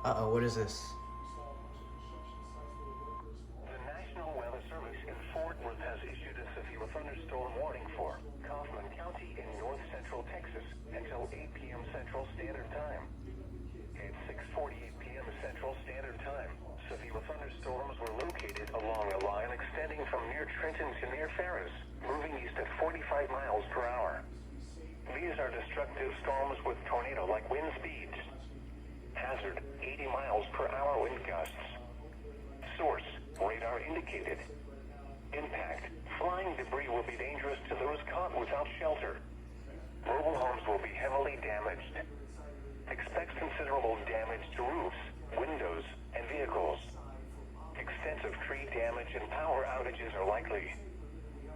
Uh-oh, what is this? The National Weather Service in Fort Worth has issued a severe thunderstorm warning for Kaufman County in north central Texas until 8 p.m. Central Standard Time. At 6:48 p.m. Central Standard Time, severe thunderstorms were located along a line extending from near Trenton to near Ferris, moving east at 45 miles per hour. These are destructive storms with tornado-like wind speeds. Hazard, 80 miles per hour wind gusts. Source, radar indicated. Impact, flying debris will be dangerous to those caught without shelter. Mobile homes will be heavily damaged. Expect considerable damage to roofs, windows, and vehicles. Extensive tree damage and power outages are likely.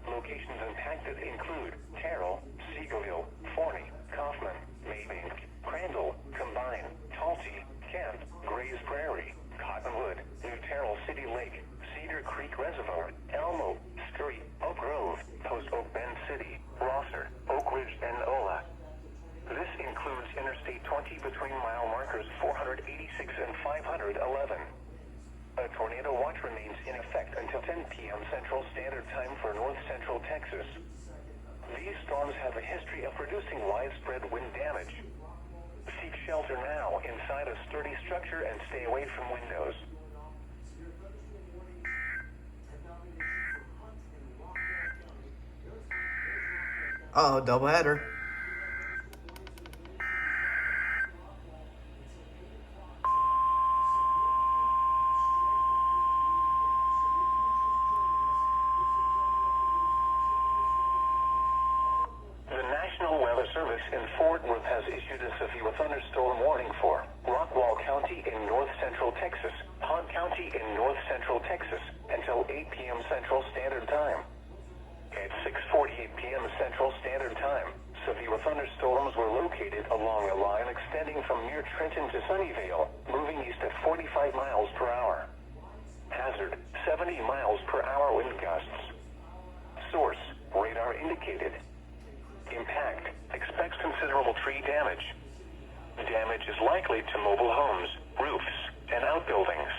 Locations impacted include Terrell, Seagoville, Forney, Kaufman, Maybank, Crandall, Combine, Tulsi, Kent, Grays Prairie, Cottonwood, New Terrell City Lake, Cedar Creek Reservoir, Elmo, Scurry, Oak Grove, Post Oak Bend City, Rosser, Oak Ridge, and Ola. This includes Interstate 20 between mile markers 486 and 511. A tornado watch remains in effect until 10 p.m. Central Standard Time for north central Texas. These storms have a history of producing widespread wind damage. Seek shelter now inside a sturdy structure and stay away from windows. Uh-oh, doubleheader. The National Weather Service in Fort Worth has issued a severe thunderstorm warning for Rockwall County in north central Texas, Hunt County in north central Texas until 8 p.m. Central Standard Time. At 6:48 p.m. Central Standard Time, severe thunderstorms were located along a line extending from near Trenton to Sunnyvale, moving east at 45 miles per hour. Hazard, 70 miles per hour wind gusts. Source, radar indicated. Impact, expects considerable tree damage. Damage is likely to mobile homes, roofs, and outbuildings.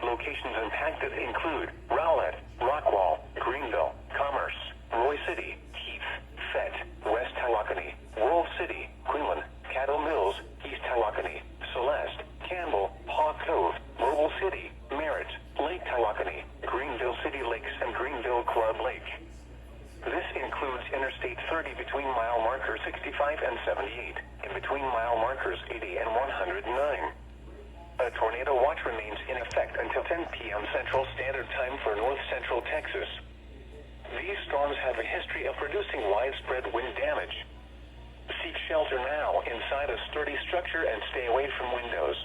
Locations impacted include Rowlett, Rockwall, Greenville, Commerce, Roy City, Heath, Fett, West Tawakoni, Wolf City, Quinlan, Cattle Mills, East Tawakoni, Celeste, Campbell, Hawk Cove, Mobile City, Merritt, Lake Tawakoni, Greenville City Lakes, and Greenville Club Lake. This includes Interstate 30 between mile markers 65 and 78, and between mile markers 80 and 109. A tornado watch remains in effect until 10 p.m. Central Standard Time for north central Texas. These storms have a history of producing widespread wind damage. Seek shelter now inside a sturdy structure and stay away from windows.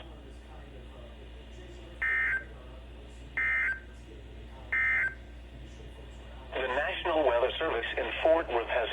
The National Weather Service in Fort Worth has